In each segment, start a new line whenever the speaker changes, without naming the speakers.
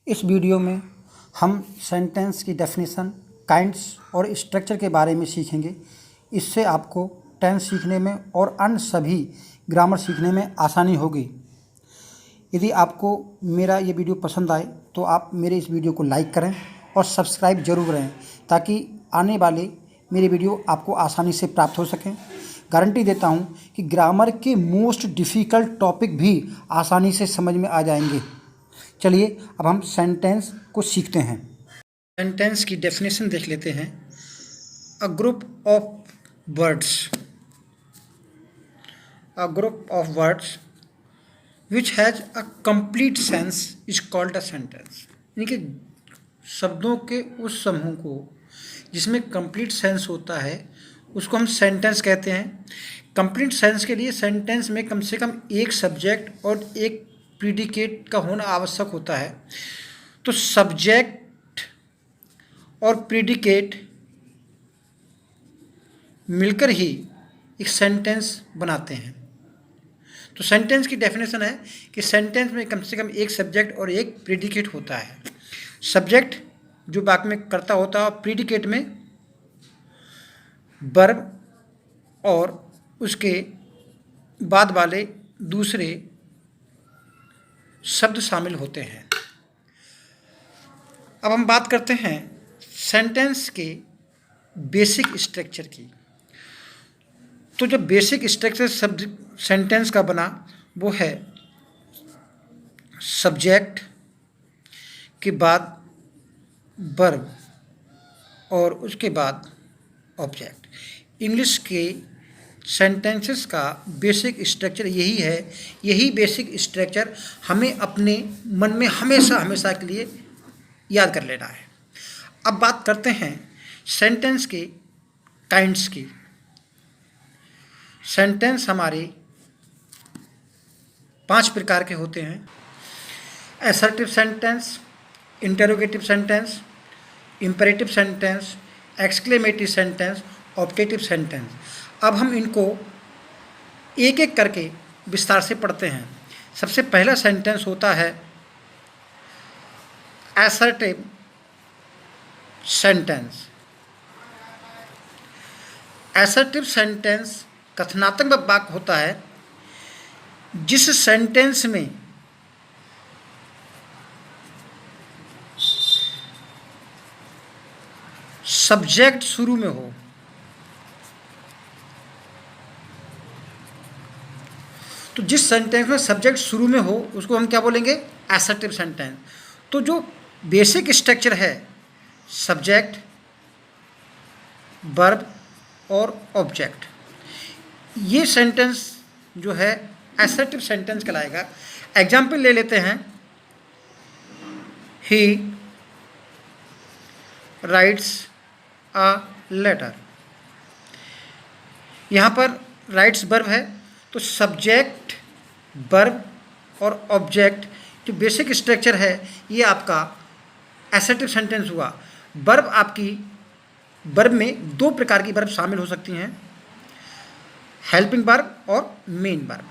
इस वीडियो में हम सेंटेंस की डेफिनेशन, काइंड्स और स्ट्रक्चर के बारे में सीखेंगे। इससे आपको टेंस सीखने में और अन्य सभी ग्रामर सीखने में आसानी होगी। यदि आपको मेरा ये वीडियो पसंद आए तो आप मेरे इस वीडियो को लाइक करें और सब्सक्राइब जरूर करें ताकि आने वाले मेरे वीडियो आपको आसानी से प्राप्त हो सकें। गारंटी देता हूँ कि ग्रामर के मोस्ट डिफ़िकल्ट टॉपिक भी आसानी से समझ में आ जाएंगे। चलिए अब हम सेंटेंस को सीखते हैं। सेंटेंस की डेफिनेशन देख लेते हैं। A group of words, a group of words which has a complete sense is called a sentence. यानी कि शब्दों के उस समूह को जिसमें कंप्लीट सेंस होता है उसको हम सेंटेंस कहते हैं। कंप्लीट सेंस के लिए सेंटेंस में कम से कम एक सब्जेक्ट और एक प्रीडिकेट का होना आवश्यक होता है। तो सब्जेक्ट और प्रीडिकेट मिलकर ही एक सेंटेंस बनाते हैं। तो सेंटेंस की डेफिनेशन है कि सेंटेंस में कम से कम एक सब्जेक्ट और एक प्रीडिकेट होता है। सब्जेक्ट जो वाक्य में कर्ता होता है और प्रीडिकेट में वर्ब और उसके बाद वाले दूसरे शब्द शामिल होते हैं। अब हम बात करते हैं सेंटेंस के बेसिक स्ट्रक्चर की। तो जो बेसिक स्ट्रक्चर शब्द सेंटेंस का बना वो है सब्जेक्ट के बाद वर्ब और उसके बाद ऑब्जेक्ट। इंग्लिश के सेंटेंसेस का बेसिक स्ट्रक्चर यही है। यही बेसिक स्ट्रक्चर हमें अपने मन में हमेशा के लिए याद कर लेना है। अब बात करते हैं सेंटेंस के काइंड्स की। सेंटेंस हमारे 5 प्रकार के होते हैं। Assertive sentence, interrogative sentence, imperative sentence, exclamatory sentence, objective sentence. अब हम इनको एक एक करके विस्तार से पढ़ते हैं। सबसे पहला सेंटेंस होता है असर्टिव सेंटेंस। असर्टिव सेंटेंस कथनात्मक वाक्य होता है जिस सेंटेंस में सब्जेक्ट शुरू में हो। तो जिस सेंटेंस में सब्जेक्ट शुरू में हो उसको हम क्या बोलेंगे? Assertive sentence. तो जो बेसिक स्ट्रक्चर है सब्जेक्ट, वर्ब और ऑब्जेक्ट, ये सेंटेंस जो है असर्टिव सेंटेंस कहलाएगा। एग्जाम्पल ले लेते हैं। He writes a letter. यहाँ पर राइट्स वर्ब है तो सब्जेक्ट, वर्ब और ऑब्जेक्ट जो बेसिक स्ट्रक्चर है ये आपका असर्टिव सेंटेंस हुआ। वर्ब आपकी वर्ब में 2 प्रकार की वर्ब शामिल हो सकती हैं, हेल्पिंग वर्ब और main verb.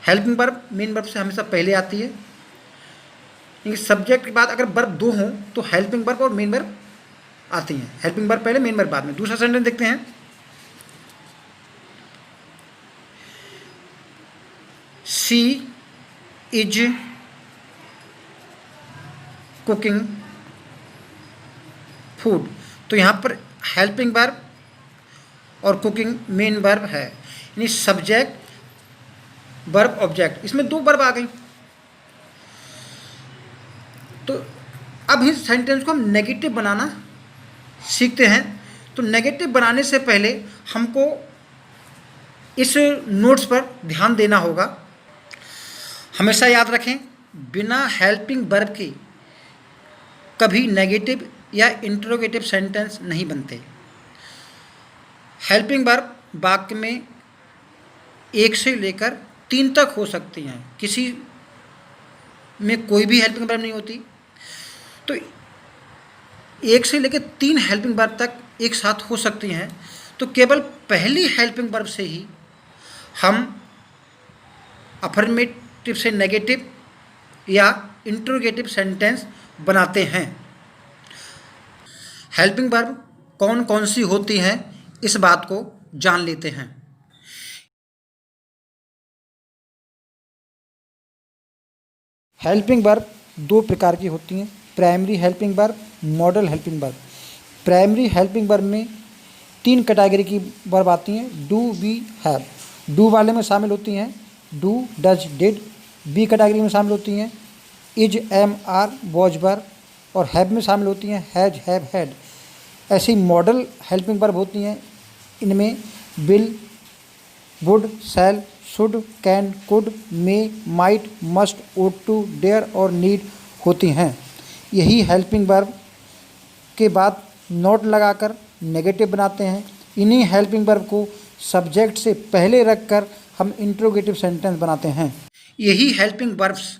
Helping verb main verb से हमेशा पहले आती है। सब्जेक्ट के बाद अगर वर्ब 2 हों तो हेल्पिंग वर्ब और मेन वर्ब आती हैं। हेल्पिंग वर्ब पहले, मेन वर्ब बाद में। दूसरा सेंटेंस देखते हैं। She is cooking food. तो यहाँ पर हेल्पिंग वर्ब और कुकिंग मेन वर्ब है, यानी सब्जेक्ट, वर्ब, ऑब्जेक्ट, इसमें 2 वर्ब आ गई। तो अब इस सेंटेंस को हम नेगेटिव बनाना सीखते हैं। तो नेगेटिव बनाने से पहले हमको इस नोट्स पर ध्यान देना होगा। हमेशा याद रखें, बिना हेल्पिंग वर्ब के कभी नेगेटिव या इंटरोगेटिव सेंटेंस नहीं बनते। हेल्पिंग वर्ब वाक्य में 1 से लेकर 3 तक हो सकती हैं, किसी में कोई भी हेल्पिंग वर्ब नहीं होती। तो 1 से लेकर 3 हेल्पिंग वर्ब तक एक साथ हो सकती हैं। तो केवल पहली हेल्पिंग वर्ब से ही हम अफर्मेटिव से नेगेटिव या इंट्रोगेटिव सेंटेंस बनाते हैं। हेल्पिंग वर्ब कौन कौन सी होती हैं, इस बात को जान लेते हैं। हेल्पिंग वर्ब दो प्रकार की होती हैं, primary helping verb, model helping verb. Primary helping verb में 3 कैटेगरी की वर्ब आती हैं। Do, B, have. डू वाले में शामिल होती हैं do, does, did. Be category में शामिल होती हैं is, am, are, was verb. और हैव में शामिल होती हैं हैज, हैव, हैड। ऐसी मॉडल हेल्पिंग वर्ब होती हैं, इनमें will, would, shall, should, can, could, may, might, must, ought to, dare और नीड होती हैं। यही हेल्पिंग वर्ब के बाद नॉट लगाकर नेगेटिव बनाते हैं। इन्हीं हेल्पिंग वर्ब को सब्जेक्ट से पहले रखकर हम इंट्रोगेटिव सेंटेंस बनाते हैं। यही हेल्पिंग वर्ब्स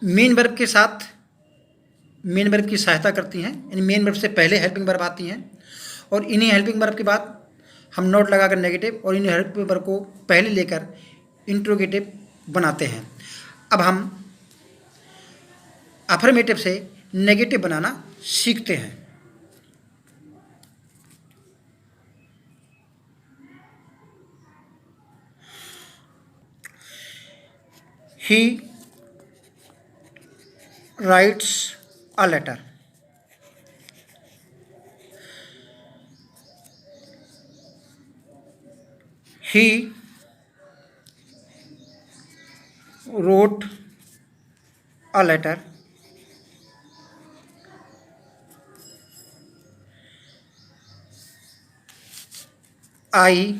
मेन वर्ब के साथ मेन वर्ब की सहायता करती हैं, यानी मेन वर्ब से पहले हेल्पिंग वर्ब आती हैं और इन्हीं हेल्पिंग वर्ब के बाद हम नोट लगाकर नेगेटिव और इन्हीं हेल्पिंग वर्ब को पहले लेकर इंट्रोगेटिव बनाते हैं। अब हम अफर्मेटिव से नेगेटिव बनाना सीखते हैं। He writes a letter. He wrote a letter. I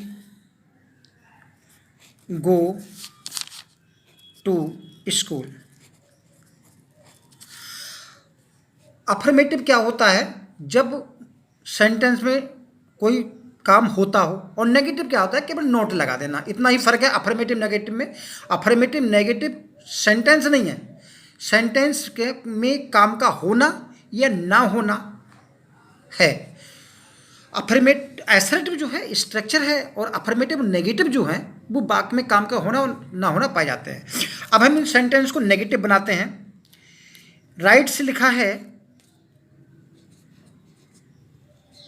go to school. Affirmative क्या होता है, जब सेंटेंस में कोई काम होता हो, और नेगेटिव क्या होता है, केवल नोट लगा देना। इतना ही फर्क है अफर्मेटिव नेगेटिव में। अफर्मेटिव नेगेटिव सेंटेंस नहीं है, सेंटेंस के में काम का होना या ना होना है। असर्टिव जो है स्ट्रक्चर है, और अफर्मेटिव नेगेटिव जो है वो वाक्य में काम का होना और ना होना पाए जाते हैं। अब हम इन सेंटेंस को नेगेटिव बनाते हैं। राइट से लिखा है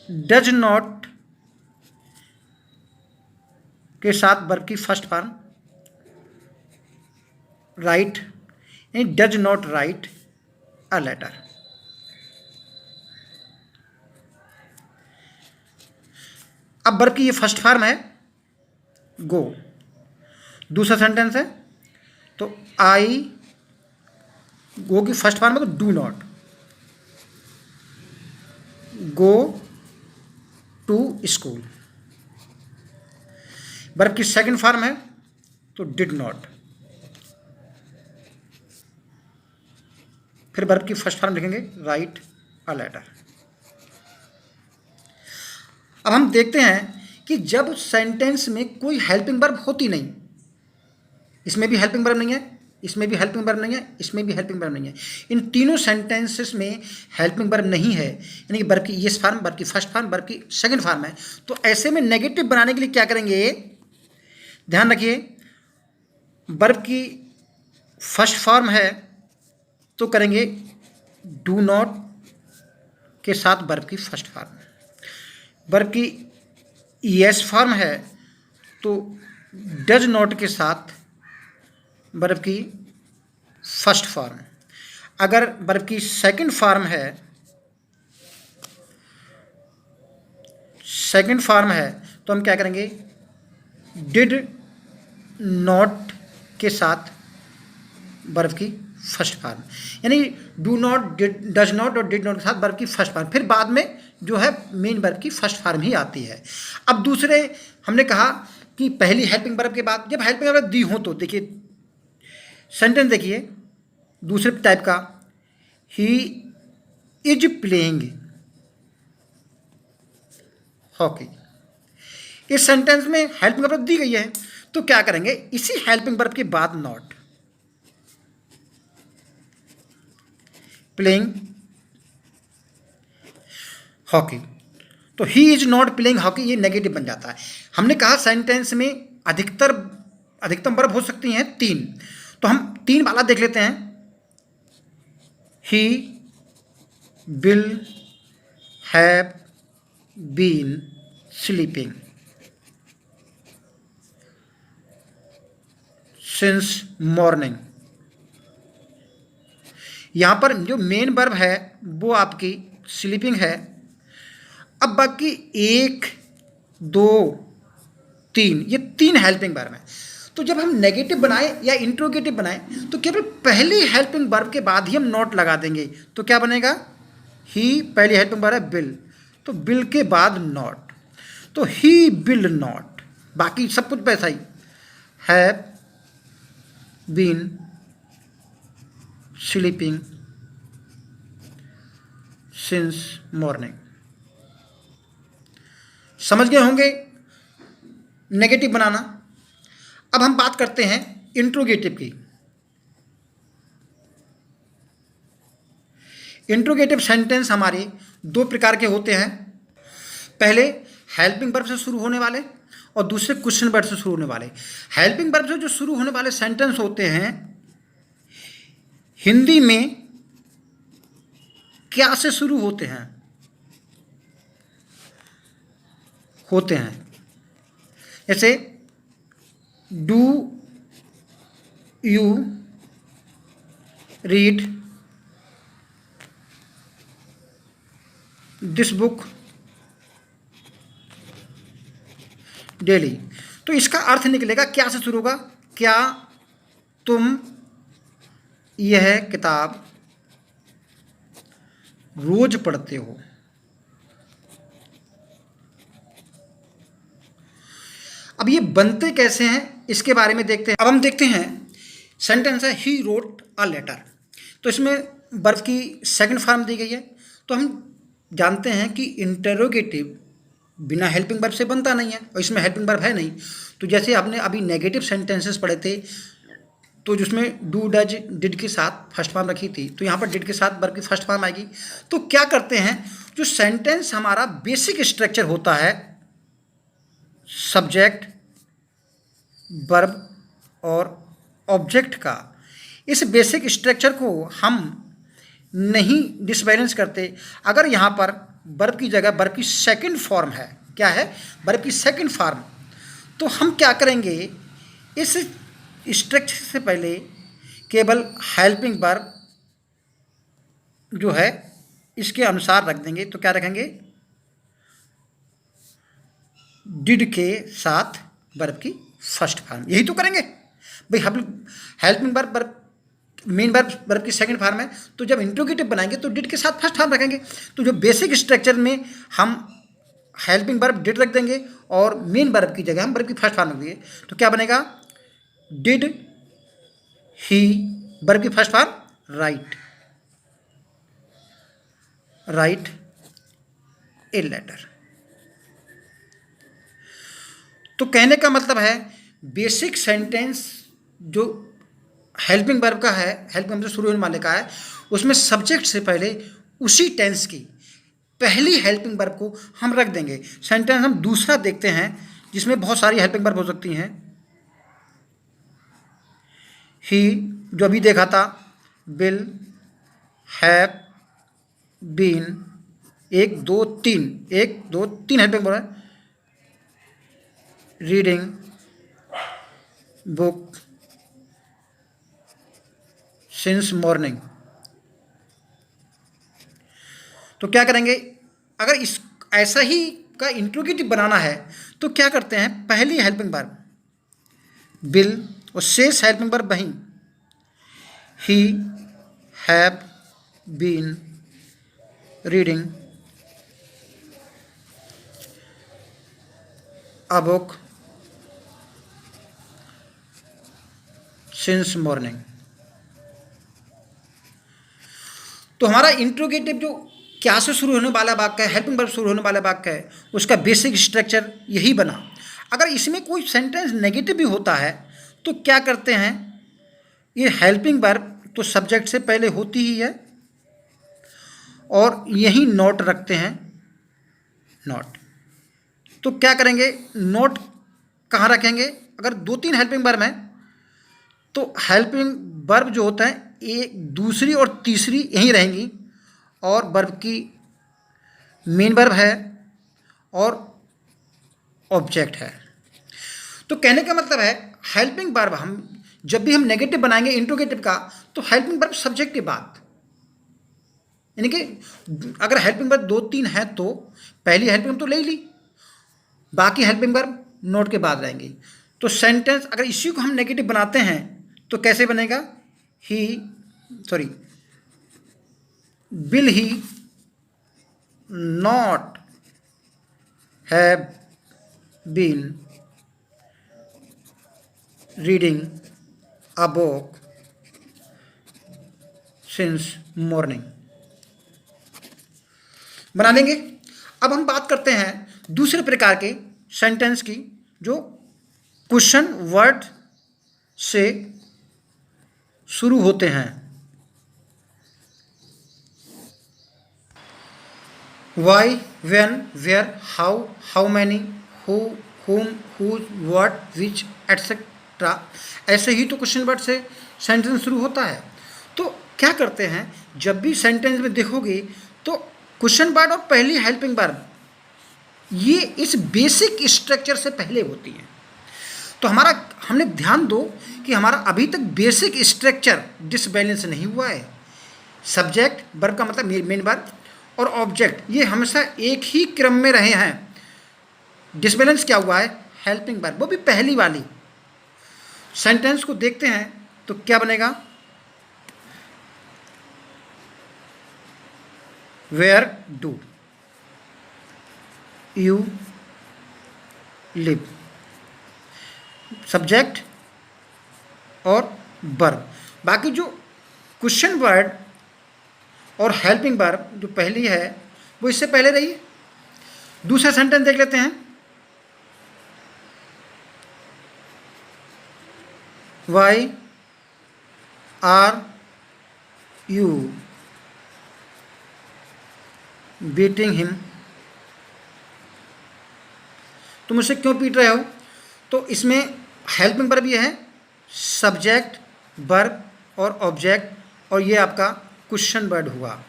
डज नॉट के साथ वर्ब की फर्स्ट फॉर्म राइट, यानी does not write a letter. अब वर्ब की ये फर्स्ट फॉर्म है गो। दूसरा सेंटेंस है तो आई गो की फर्स्ट फॉर्म है तो do not go to school. Verb की सेकंड फॉर्म है तो डिड नॉट। फिर वर्ब की फर्स्ट फॉर्म लिखेंगे राइट अ लेटर। अब हम देखते हैं कि जब सेंटेंस में कोई हेल्पिंग वर्ब होती नहीं, इसमें भी हेल्पिंग वर्ब नहीं है, इसमें भी हेल्पिंग वर्ब नहीं है, इसमें भी हेल्पिंग वर्ब नहीं है, इन तीनों सेंटेंसेस में हेल्पिंग वर्ब नहीं है, यानी कि वर्ब की येस फॉर्म, वर्ब की फर्स्ट फॉर्म, वर्ब की सेकंड फॉर्म है, तो ऐसे में नेगेटिव बनाने के लिए क्या करेंगे, ध्यान रखिए। वर्ब की फर्स्ट फॉर्म है तो करेंगे डू नॉट के साथ वर्ब की फर्स्ट फॉर्म। वर्ब की येस फॉर्म है तो डज नॉट के साथ वर्ब की फर्स्ट फॉर्म। अगर वर्ब की सेकंड फॉर्म है तो हम क्या करेंगे, डिड नॉट के साथ वर्ब की फर्स्ट फॉर्म, यानी डू नॉट, डज नॉट और डिड नॉट के साथ वर्ब की फर्स्ट फॉर्म। फिर बाद में जो है मेन वर्ब की फर्स्ट फॉर्म ही आती है। अब दूसरे हमने कहा कि पहली हेल्पिंग वर्ब के बाद जब हेल्पिंग वर्ब दी हो तो देखिए सेंटेंस देखिए दूसरे टाइप का, ही इज प्लेइंग हॉकी। इस सेंटेंस में हेल्पिंग वर्ब दी गई है तो क्या करेंगे, इसी हेल्पिंग वर्ब के बाद नॉट, प्लेइंग हॉकी, तो he is not playing hockey, ये नेगेटिव बन जाता है। हमने कहा सेंटेंस में अधिकतम वर्ब हो सकती हैं 3, तो हम 3 वाला देख लेते हैं। He will have been sleeping since morning. यहाँ पर जो मेन वर्ब है वो आपकी स्लीपिंग है। अब बाकी 1, 2, 3 ये 3 हेल्पिंग वर्ब हैं। तो जब हम नेगेटिव बनाए या इंट्रोगेटिव बनाए तो केवल पहली हेल्पिंग वर्ब के बाद ही हम नॉट लगा देंगे। तो क्या बनेगा, ही पहली हेल्पिंग वर्ब है विल, तो विल के बाद नॉट, तो ही विल नॉट। बाकी सब कुछ वैसा ही, have been sleeping since morning. समझ गए होंगे नेगेटिव बनाना। अब हम बात करते हैं इंट्रोगेटिव की। इंट्रोगेटिव सेंटेंस हमारे 2 प्रकार के होते हैं। पहले हेल्पिंग वर्ब से शुरू होने वाले और दूसरे क्वेश्चन वर्ब से शुरू होने वाले। हेल्पिंग वर्ब से जो शुरू होने वाले सेंटेंस होते हैं, हिंदी में क्या से शुरू होते हैं? जैसे do you read this book daily. तो इसका अर्थ निकलेगा क्या से शुरू होगा, क्या तुम यह किताब रोज पढ़ते हो। अब ये बनते कैसे हैं इसके बारे में देखते हैं। अब हम देखते हैं सेंटेंस है ही रोट अ लेटर। तो इसमें वर्ब की सेकंड फॉर्म दी गई है। तो हम जानते हैं कि इंटरोगेटिव बिना हेल्पिंग वर्ब से बनता नहीं है और इसमें हेल्पिंग वर्ब है नहीं। तो जैसे आपने अभी नेगेटिव सेंटेंसेस पढ़े थे तो जिसमें डू डज डिड के साथ फर्स्ट फॉर्म रखी थी, तो यहाँ पर डिड के साथ वर्ब की फर्स्ट फॉर्म आएगी। तो क्या करते हैं, जो सेंटेंस हमारा बेसिक स्ट्रक्चर होता है सब्जेक्ट वर्ब और ऑब्जेक्ट का, इस बेसिक स्ट्रक्चर को हम नहीं डिसबैलेंस करते। अगर यहाँ पर वर्ब की जगह वर्ब की सेकंड फॉर्म है, क्या है, वर्ब की सेकंड फॉर्म, तो हम क्या करेंगे, इस स्ट्रक्चर से पहले केवल हेल्पिंग वर्ब जो है इसके अनुसार रख देंगे। तो क्या रखेंगे, डिड के साथ वर्ब की फर्स्ट फॉर्म। यही तो करेंगे भाई, हम हेल्पिंग वर्ब मेन वर्ब की सेकंड फॉर्म है। तो जब इंट्रोगेटिव बनाएंगे तो डिड के साथ फर्स्ट फॉर्म रखेंगे। तो जो बेसिक स्ट्रक्चर में हम हेल्पिंग वर्ब डिड रख देंगे और मेन वर्ब की जगह हम वर्ब की फर्स्ट फॉर्म रख देंगे। तो क्या बनेगा, डिड ही वर्ब की first form write a letter. तो कहने का मतलब है बेसिक सेंटेंस जो हेल्पिंग वर्ब का है, हेल्पिंग वर्ब से शुरू होने वाले का है, उसमें सब्जेक्ट से पहले उसी टेंस की पहली हेल्पिंग वर्ब को हम रख देंगे। सेंटेंस हम दूसरा देखते हैं जिसमें बहुत सारी हेल्पिंग वर्ब हो सकती हैं। ही जो अभी देखा था, will have been, 1 2 3 helping verb है। Reading book since morning. तो क्या करेंगे, अगर इस ऐसा ही का इंट्रोगेटिव बनाना है तो क्या करते हैं, पहली हेल्पिंग वर्ब विल और शेष हेल्पिंग वर्ब वहीं, he have been reading a book since morning. तो हमारा इंट्रोगेटिव जो क्या से शुरू होने वाला वाक्य है, हेल्पिंग वर्ब शुरू होने वाला वाक्य है, उसका बेसिक स्ट्रक्चर यही बना। अगर इसमें कोई सेंटेंस नेगेटिव भी होता है तो क्या करते हैं, ये हेल्पिंग वर्ब तो सब्जेक्ट से पहले होती ही है और यही नोट रखते हैं, नोट। तो क्या करेंगे, नोट कहाँ रखेंगे, अगर 2-3 हेल्पिंग वर्ब हैं तो हेल्पिंग वर्ब जो होता है एक दूसरी और तीसरी यहीं रहेंगी, और वर्ब की मेन वर्ब है और ऑब्जेक्ट है। तो कहने का मतलब है हेल्पिंग वर्ब हम जब भी हम नेगेटिव बनाएंगे इंट्रोगेटिव का, तो हेल्पिंग वर्ब सब्जेक्ट के बाद, यानी कि अगर हेल्पिंग वर्ब 2-3 है तो पहली हेल्पिंग वर्ब तो ले ली, बाकी हेल्पिंग वर्ब नोट के बाद रहेंगी। तो सेंटेंस अगर इसी को हम नेगेटिव बनाते हैं तो कैसे बनेगा? Will he not have been reading a book since morning, बना देंगे। अब हम बात करते हैं दूसरे प्रकार के सेंटेंस की जो क्वेश्चन वर्ड से शुरू होते हैं। Why, when, where, how, how many, who, whom, whose, what, which, etcetera. ऐसे ही तो क्वेश्चन वर्ड से सेंटेंस शुरू होता है। तो क्या करते हैं, जब भी सेंटेंस में देखोगे तो क्वेश्चन वर्ड और पहली हेल्पिंग वर्ब ये इस बेसिक स्ट्रक्चर से पहले होती है। तो हमने ध्यान दो कि हमारा अभी तक बेसिक स्ट्रक्चर डिसबैलेंस नहीं हुआ है। सब्जेक्ट, वर्ब का मतलब मेन वर्ब और ऑब्जेक्ट ये हमेशा एक ही क्रम में रहे हैं। डिसबैलेंस क्या हुआ है? हेल्पिंग वर्ब, वो भी पहली वाली। सेंटेंस को देखते हैं तो क्या बनेगा? Where do you live, subject और वर्ब। बाकी जो क्वेश्चन वर्ड और हेल्पिंग वर्ब जो पहली है वो इससे पहले रही है। दूसरा सेंटेंस देख लेते हैं। Why are you beating him, तुम मुझसे क्यों पीट रहे हो? तो इसमें हेल्पिंग वर्ब ये है, सब्जेक्ट, वर्ब और ऑब्जेक्ट, और ये आपका क्वेश्चन वर्ड हुआ।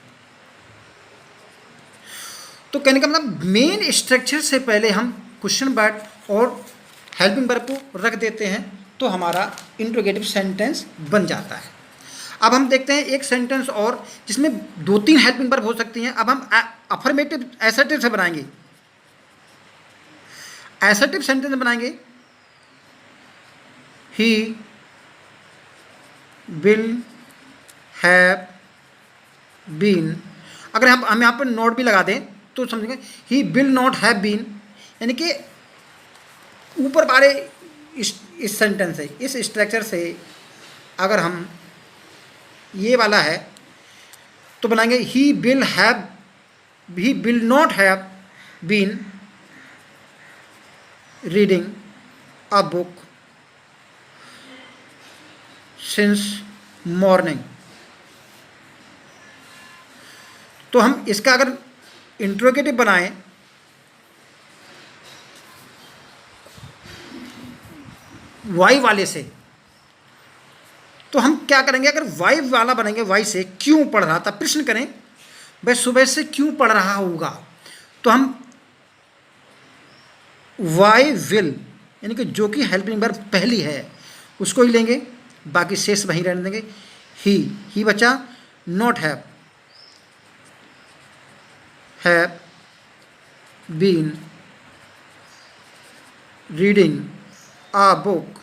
तो कहने का मतलब मेन स्ट्रक्चर से पहले हम क्वेश्चन वर्ड और हेल्पिंग वर्ब को रख देते हैं तो हमारा इंट्रोगेटिव सेंटेंस बन जाता है। अब हम देखते हैं एक सेंटेंस और जिसमें 2-3 हेल्पिंग वर्ब हो सकती हैं। अब हम अफर्मेटिव एसर्टिव से बनाएंगे। एसर्टिव सेंटेंस बनाएंगे। ही विल हैव बीन, अगर हम यहाँ पर नोट भी लगा दें तो समझेंगे he will not have been, यानी कि ऊपर वाले इस सेंटेंस से, इस स्ट्रक्चर से अगर हम ये वाला है तो बनाएंगे he will not have been reading a book since morning. तो हम इसका अगर इंट्रोगेटिव बनाएं वाई वाले से तो हम क्या करेंगे? अगर वाई वाला बनेंगे, वाई से क्यों पढ़ रहा था, प्रश्न करें भाई सुबह से क्यों पढ़ रहा होगा, तो हम वाई विल यानी कि जो कि हेल्पिंग वर्ब पहली है उसको ही लेंगे, बाकी शेष वहीं रहने देंगे। ही बचा, not have been reading a book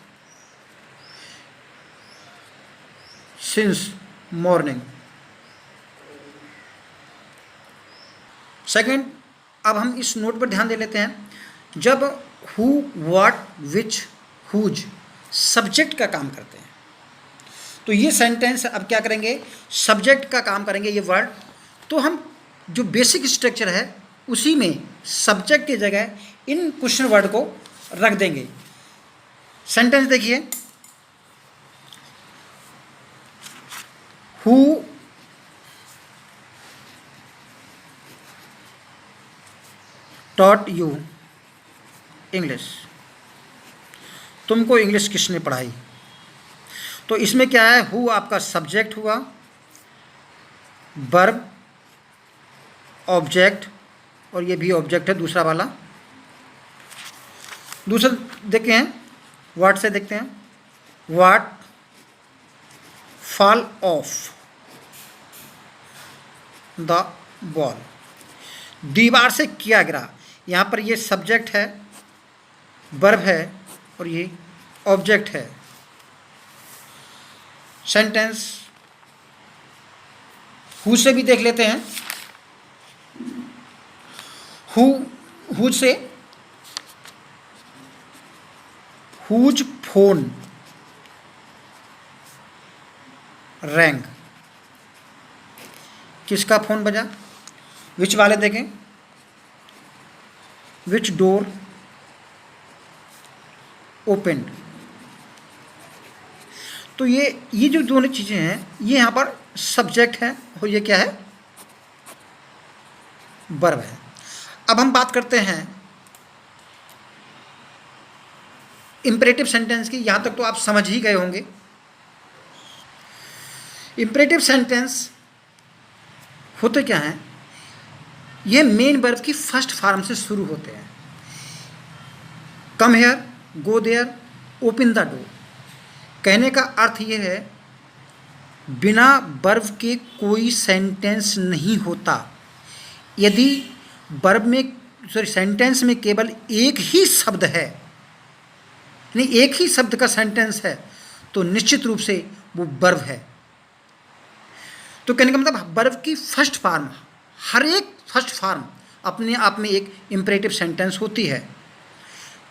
since morning. Second, अब हम इस नोट पर ध्यान दे लेते हैं। जब who, what, which, whose subject का काम करते हैं तो ये सेंटेंस अब क्या करेंगे? सब्जेक्ट का काम करेंगे ये वर्ड। तो हम जो बेसिक स्ट्रक्चर है उसी में सब्जेक्ट की जगह इन क्वेश्चन वर्ड को रख देंगे। सेंटेंस देखिए, हु टॉट यू इंग्लिश, तुमको इंग्लिश किसने पढ़ाई? तो इसमें क्या है, हु आपका सब्जेक्ट हुआ, वर्ब ऑब्जेक्ट, और ये भी ऑब्जेक्ट है दूसरा वाला। दूसरा देखते हैं, व्हाट से देखते हैं, what fall of the wall, दीवार से क्या गिरा। यहाँ पर ये सब्जेक्ट है, वर्ब है और ये ऑब्जेक्ट है। सेंटेंस हु से भी देख लेते हैं। हु से हुज फोन रैंग, किसका फोन बजा। विच वाले देखें, विच डोर ओपन। तो ये जो दोनों चीज़ें हैं, ये यहाँ पर सब्जेक्ट है और ये क्या है, वर्ब है। अब हम बात करते हैं इंपरेटिव सेंटेंस की। यहाँ तक तो आप समझ ही गए होंगे। इंपरेटिव सेंटेंस होते क्या हैं, ये मेन वर्ब की फर्स्ट फॉर्म से शुरू होते हैं। Come here, go there, open the door. कहने का अर्थ ये है, बिना वर्ब के कोई सेंटेंस नहीं होता। यदि वर्ब में सेंटेंस में केवल एक ही शब्द है, यानी एक ही शब्द का सेंटेंस है, तो निश्चित रूप से वो वर्ब है। तो कहने का मतलब वर्ब की फर्स्ट फॉर्म, हर एक फर्स्ट फॉर्म अपने आप में एक इंपरेटिव सेंटेंस होती है।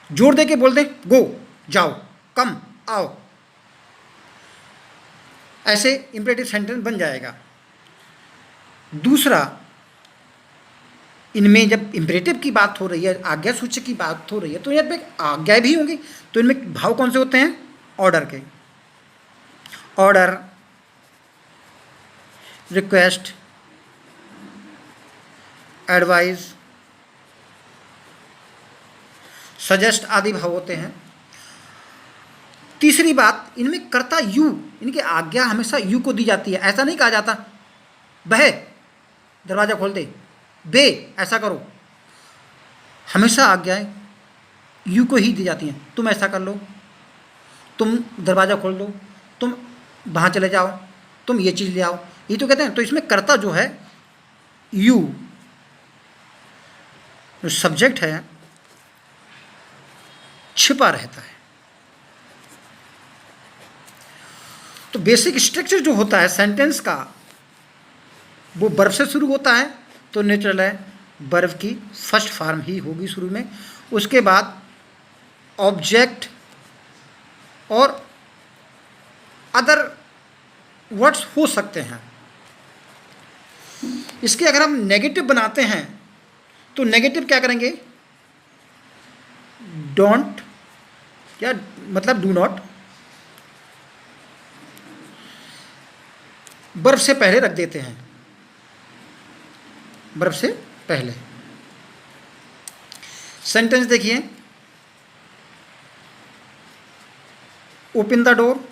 जोर दे के बोल दें, गो जाओ, कम आओ, ऐसे इंपरेटिव सेंटेंस बन जाएगा। दूसरा, इनमें जब इंपरेटिव की बात हो रही है, आज्ञा सूचक की बात हो रही है, तो यहाँ पे आज्ञा भी होंगी। तो इनमें भाव कौन से होते हैं, ऑर्डर के। ऑर्डर, रिक्वेस्ट, एडवाइस, सजेस्ट आदि भाव होते हैं। तीसरी बात, इनमें कर्ता यू, इनकी आज्ञा हमेशा यू को दी जाती है। ऐसा नहीं कहा जाता बहे दरवाज़ा खोल दे, बे ऐसा करो। हमेशा आज्ञाएं यू को ही दी जाती हैं। तुम ऐसा कर लो, तुम दरवाज़ा खोल दो, तुम वहाँ चले जाओ, तुम ये चीज़ ले आओ, ये तो कहते हैं। तो इसमें कर्ता जो है यू, जो सब्जेक्ट है छिपा रहता है। तो बेसिक स्ट्रक्चर जो होता है सेंटेंस का, वो वर्ब से शुरू होता है। तो नेचुरल है वर्ब की फर्स्ट फॉर्म ही होगी शुरू में। उसके बाद ऑब्जेक्ट और अदर वर्ड्स हो सकते हैं। इसके अगर हम नेगेटिव बनाते हैं तो नेगेटिव क्या करेंगे, डोंट, क्या मतलब डू नॉट, वर्ब से पहले रख देते हैं, वर्ब से पहले। सेंटेंस देखिए, ओपन द डोर,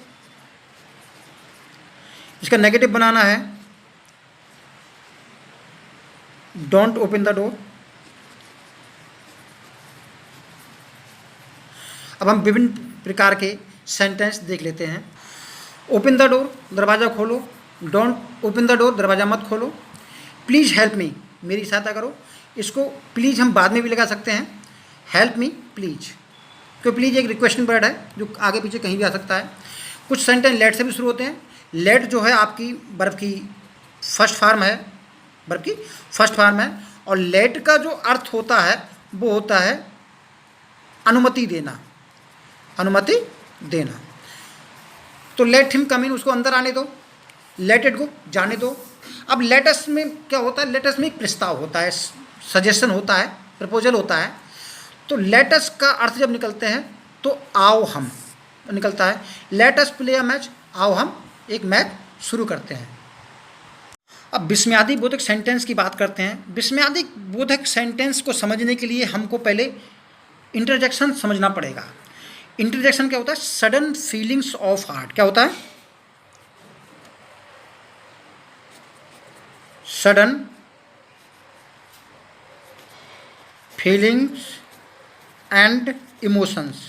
इसका नेगेटिव बनाना है डोंट ओपन द डोर। अब हम विभिन्न प्रकार के सेंटेंस देख लेते हैं। ओपन द डोर, दरवाज़ा खोलो। डोंट ओपन द डोर, दरवाज़ा मत खोलो। प्लीज़ हेल्प मी, मेरी सहायता करो। इसको प्लीज़ हम बाद में भी लगा सकते हैं, हेल्प मी प्लीज़, क्योंकि प्लीज़ एक रिक्वेस्टिंग वर्ड है जो आगे पीछे कहीं भी आ सकता है। कुछ सेंटेंस लेट से भी शुरू होते हैं। लेट जो है आपकी वर्ब की फर्स्ट फॉर्म है, वर्ब की फर्स्ट फॉर्म है। और लेट का जो अर्थ होता है वो होता है अनुमति देना, अनुमति देना। तो लेट हिम कम इन, उसको अंदर आने दो। लेट इट गो, जाने दो। अब लेटस में क्या होता है, लेटस में एक प्रस्ताव होता है, सजेशन होता है, प्रपोजल होता है। तो लेटस का अर्थ जब निकलते हैं तो आओ हम निकलता है। लेटस प्ले अ मैच, आओ हम एक मैच शुरू करते हैं। अब विस्मयादि बोधक सेंटेंस की बात करते हैं। विस्मयादि बोधक सेंटेंस को समझने के लिए हमको पहले इंटरजेक्शन समझना पड़ेगा। इंटरजेक्शन क्या होता है? Sudden feelings of heart. क्या होता है? सडन फीलिंग्स एंड इमोशंस,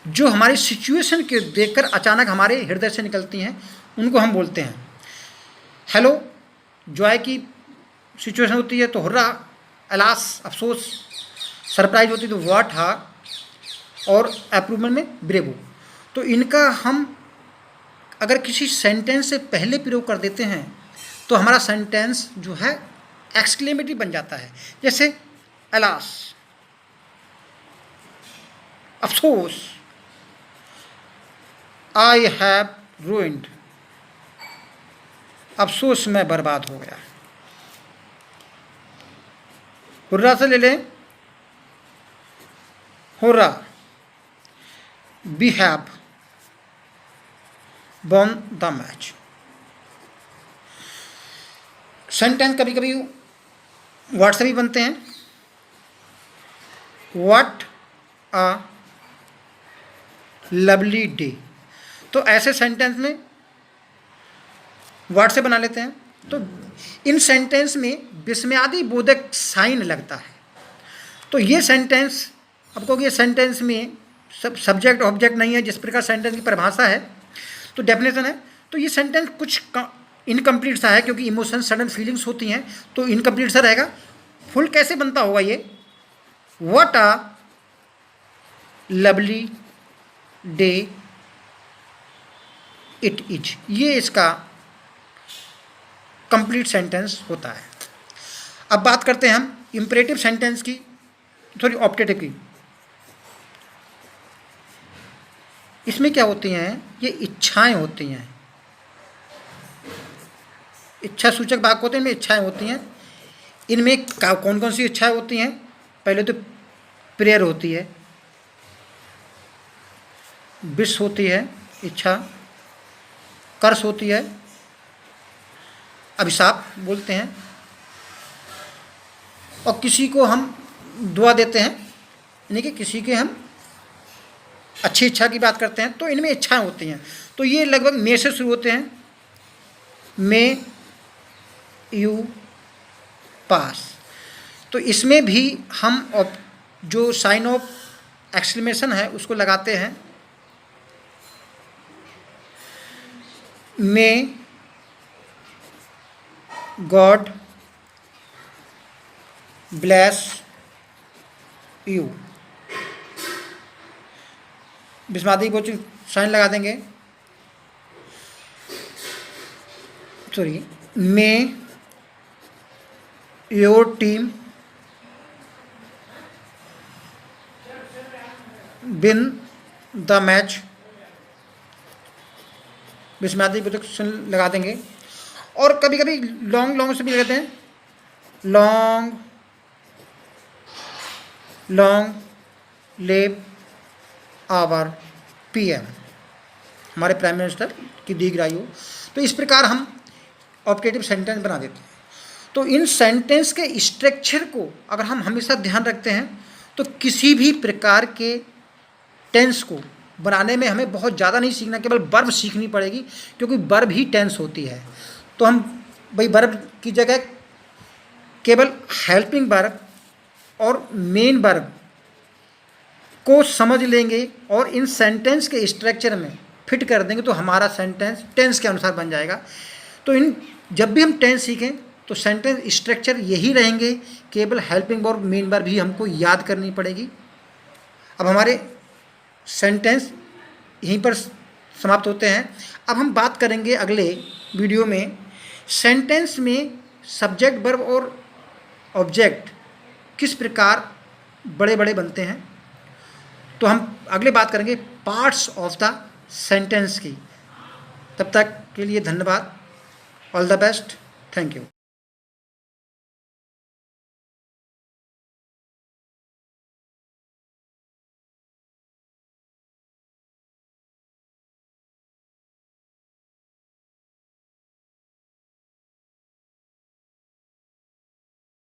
जो हमारी सिचुएशन के देखकर अचानक हमारे हृदय से निकलती हैं, उनको हम बोलते हैं। हेलो, जॉय की सिचुएशन होती है तो हुर्रा, अलास अफसोस, सरप्राइज होती है तो व्हाट हा, और अप्रूवल में ब्रेवो। तो इनका हम अगर किसी सेंटेंस से पहले प्रयोग कर देते हैं तो हमारा सेंटेंस जो है एक्सक्लेमेटिव बन जाता है। जैसे अलास, अफसोस, आई हैव रूइंड, अफसोस मैं बर्बाद हो गया। हुर्रा से ले लें, hurrah, we have won the match. Sentence कभी कभी वर्ड से भी बनते हैं। व्हाट अ लवली डे, तो ऐसे सेंटेंस में वर्ड से बना लेते हैं। तो इन सेंटेंस में विस्मयादि बोधक साइन लगता है। तो ये सेंटेंस, अब कहोगे ये सेंटेंस में सब्जेक्ट ऑब्जेक्ट नहीं है, जिस प्रकार सेंटेंस की परिभाषा है तो डेफिनेशन है, तो ये सेंटेंस कुछ इनकम्प्लीट सा है, क्योंकि इमोशन सडन फीलिंग्स होती हैं तो इनकम्प्लीट सा रहेगा। फुल कैसे बनता होगा ये? What a lovely day it is, ये इसका कंप्लीट सेंटेंस होता है। अब बात करते हैं हम इंपरेटिव सेंटेंस की, सॉरी ऑप्टेटिव की। इसमें क्या होती हैं? ये इच्छाएं होती हैं, इच्छा सूचक वाक्य होते हैं, इनमें इच्छाएं होती हैं। इनमें कौन कौन सी इच्छाएं होती हैं? पहले तो प्रेयर होती है, विश होती है इच्छा, कर्स होती है, अभिशाप बोलते हैं, और किसी को हम दुआ देते हैं, यानी कि किसी के हम अच्छी इच्छा की बात करते हैं, तो इनमें इच्छाएं होती हैं। तो ये लगभग मे से शुरू होते हैं, मे यू पास। तो इसमें भी हम जो साइन ऑफ एक्सक्लेमेशन है उसको लगाते हैं, मे गॉड ब्लेस यू, विस्मयादि बोधक साइन लगा देंगे, sorry, may your team win the match, विस्मयादि बोधक साइन लगा देंगे। और कभी कभी लॉन्ग से भी लगाते हैं, लॉन्ग लिव आवर पीएम, हमारे प्राइम मिनिस्टर की दीर्घायु। तो इस प्रकार हम ऑप्टेटिव सेंटेंस बना देते हैं। तो इन सेंटेंस के स्ट्रक्चर को अगर हम हमेशा ध्यान रखते हैं तो किसी भी प्रकार के टेंस को बनाने में हमें बहुत ज़्यादा नहीं सीखना, केवल वर्ब सीखनी पड़ेगी, क्योंकि वर्ब ही टेंस होती है। तो हम भाई वर्ब की जगह केवल हेल्पिंग वर्ब और मेन वर्ब को समझ लेंगे और इन सेंटेंस के स्ट्रक्चर में फिट कर देंगे तो हमारा सेंटेंस टेंस के अनुसार बन जाएगा। तो इन जब भी हम टेंस सीखें तो सेंटेंस स्ट्रक्चर यही रहेंगे, केवल हेल्पिंग वर्ब मेन वर्ब भी हमको याद करनी पड़ेगी। अब हमारे सेंटेंस यहीं पर समाप्त होते हैं। अब हम बात करेंगे अगले वीडियो में सेंटेंस में सब्जेक्ट वर्ब और ऑब्जेक्ट किस प्रकार बड़े बड़े बनते हैं। तो हम अगले बात करेंगे पार्ट्स ऑफ द सेंटेंस की। तब तक के लिए धन्यवाद, all the best, thank you.